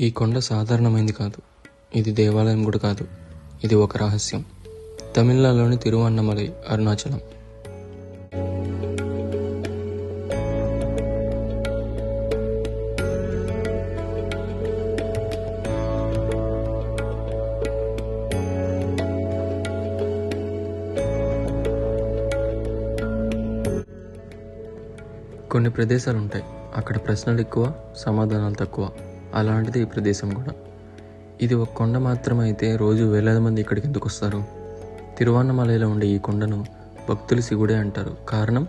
ఈ కొండ సాధారణమైంది కాదు. ఇది దేవాలయం కూడా కాదు. ఇది ఒక రహస్యం. తమిళనాడులోని తిరువన్నమలై, అరుణాచలం. కొన్ని ప్రదేశాలు ఉంటాయి, అక్కడ ప్రశ్నలు ఎక్కువ, సమాధానాలు తక్కువ. అలాంటిది ఈ ప్రదేశం కూడా. ఇది ఒక కొండ మాత్రమే అయితే రోజు వేలాది మంది ఇక్కడికి ఎందుకు వస్తారు? తిరువన్నమలైలో ఉండే ఈ కొండను భక్తులు శివుడే అంటారు. కారణం,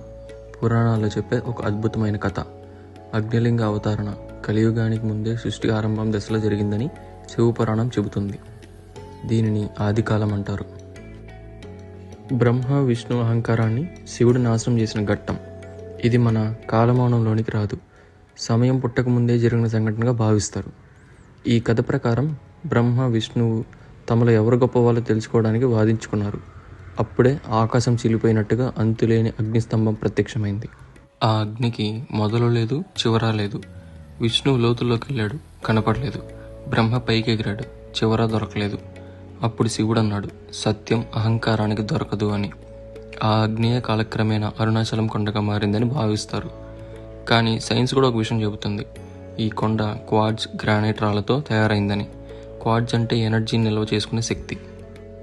పురాణాల్లో చెప్పే ఒక అద్భుతమైన కథ. అగ్నిలింగ అవతారణ కలియుగానికి ముందే సృష్టి ఆరంభం దశలో జరిగిందని శివపురాణం చెబుతుంది. దీనిని ఆదికాలం అంటారు. బ్రహ్మ విష్ణు అహంకారాన్ని శివుడు నాశనం చేసిన ఘట్టం ఇది. మన కాలమౌనంలోనికి రాదు. సమయం పుట్టకముందే జరిగిన సంఘటనగా భావిస్తారు. ఈ కథ ప్రకారం బ్రహ్మ విష్ణువు తమలో ఎవరు గొప్పవాళ్ళో తెలుసుకోవడానికి వాదించుకున్నారు. అప్పుడే ఆకాశం చీలిపోయినట్టుగా అంతులేని అగ్నిస్తంభం ప్రత్యక్షమైంది. ఆ అగ్నికి మొదలు లేదు, చివర లేదు. విష్ణువు లోతుల్లోకి వెళ్ళాడు, కనపడలేదు. బ్రహ్మ పైకి ఎగిరాడు, చివర దొరకలేదు. అప్పుడు శివుడు అన్నాడు, సత్యం అహంకారానికి దొరకదు అని. ఆ అగ్నియే కాలక్రమేణా అరుణాచలం కొండగా మారిందని భావిస్తారు. కానీ సైన్స్ కూడా ఒక విషయం చెబుతుంది. ఈ కొండ క్వార్ట్జ్, గ్రానైట్ రాళ్లతో తయారైందని. క్వార్ట్జ్ అంటే ఎనర్జీని నిల్వ చేసుకునే శక్తి.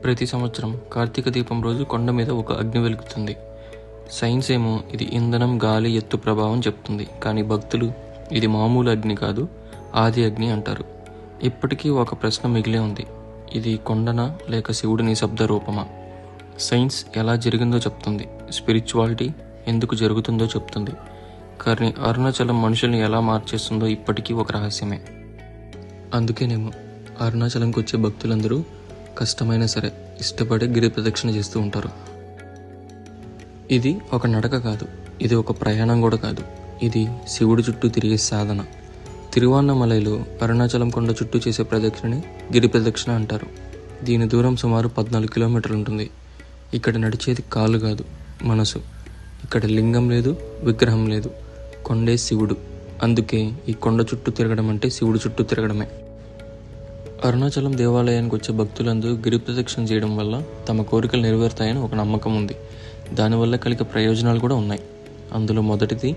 ప్రతి సంవత్సరం కార్తీక దీపం రోజు కొండ మీద ఒక అగ్ని వెలుగుతుంది. సైన్స్ ఏమో ఇది ఇంధనం, గాలి, ఎత్తు ప్రభావం చెప్తుంది. కానీ భక్తులు ఇది మామూలు అగ్ని కాదు, ఆది అగ్ని అంటారు. ఇప్పటికీ ఒక ప్రశ్న మిగిలే ఉంది. ఇది కొండనా లేక శివుడి నిశ్శబ్ద రూపమా? సైన్స్ ఎలా జరిగిందో చెప్తుంది, స్పిరిచువాలిటీ ఎందుకు జరుగుతుందో చెప్తుంది. కానీ అరుణాచలం మనుషుల్ని ఎలా మార్చేస్తుందో ఇప్పటికీ ఒక రహస్యమే. అందుకేనేమో అరుణాచలంకి వచ్చే భక్తులందరూ కష్టమైనా సరే ఇష్టపడే గిరి ప్రదక్షిణ చేస్తూ ఉంటారు. ఇది ఒక నడక కాదు, ఇది ఒక ప్రయాణం కూడా కాదు. ఇది శివుడి చుట్టూ తిరిగే సాధన. తిరువన్నమలైలో అరుణాచలం కొండ చుట్టూ చేసే ప్రదక్షిణని గిరి ప్రదక్షిణ అంటారు. దీని దూరం సుమారు 14 కిలోమీటర్లు ఉంటుంది. ఇక్కడ నడిచేది కాలు కాదు, మనసు. ఇక్కడ లింగం లేదు, విగ్రహం లేదు, కొండే శివుడు. అందుకే ఈ కొండ చుట్టూ తిరగడం అంటే శివుడు చుట్టూ తిరగడమే. అరుణాచలం దేవాలయానికి వచ్చే భక్తులందరూ గిరి ప్రదక్షిణ చేయడం వల్ల తమ కోరికలు నెరవేరుతాయని ఒక నమ్మకం ఉంది. దానివల్ల కలిగే ప్రయోజనాలు కూడా ఉన్నాయి. అందులో మొదటిది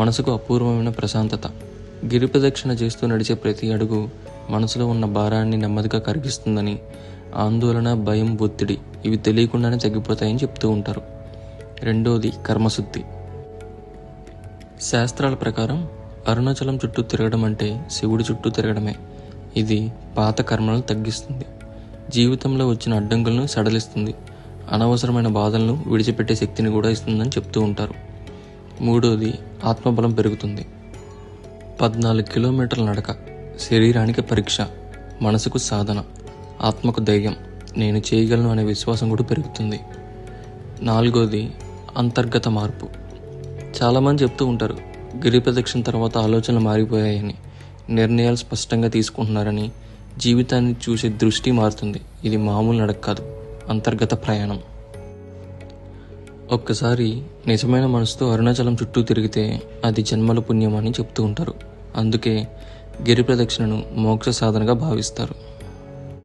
మనసుకు అపూర్వమైన ప్రశాంతత. గిరి ప్రదక్షిణ చేస్తూ నడిచే ప్రతి అడుగు మనసులో ఉన్న భారాన్ని నెమ్మదిగా కరిగిస్తుందని, ఆందోళన, భయం, ఒత్తిడి ఇవి తెలియకుండానే తగ్గిపోతాయని చెప్తూ ఉంటారు. రెండోది కర్మశుద్ధి. శాస్త్రాల ప్రకారం అరుణాచలం చుట్టూ తిరగడం అంటే శివుడి చుట్టూ తిరగడమే. ఇది పాత కర్మలను తగ్గిస్తుంది, జీవితంలో వచ్చిన అడ్డంకులను సడలిస్తుంది, అనవసరమైన బాధలను విడిచిపెట్టే శక్తిని కూడా ఇస్తుందని చెప్తూ ఉంటారు. మూడోది ఆత్మబలం పెరుగుతుంది. 14 కిలోమీటర్ల నడక శరీరానికి పరీక్ష, మనసుకు సాధన, ఆత్మకు ధైర్యం, నేను చేయగలను అనే విశ్వాసం కూడా పెరుగుతుంది. నాలుగోది అంతర్గత మార్పు. చాలామంది చెప్తూ ఉంటారు గిరి ప్రదక్షిణ తర్వాత ఆలోచనలు మారిపోయాయని, నిర్ణయాలు స్పష్టంగా తీసుకుంటున్నారని, జీవితాన్ని చూసే దృష్టి మారుతుంది. ఇది మామూలు నడక కాదు, అంతర్గత ప్రయాణం. ఒక్కసారి నిజమైన మనసుతో అరుణాచలం చుట్టూ తిరిగితే అది జన్మల పుణ్యం అని చెప్తూ ఉంటారు. అందుకే గిరి ప్రదక్షిణను మోక్ష సాధనగా భావిస్తారు.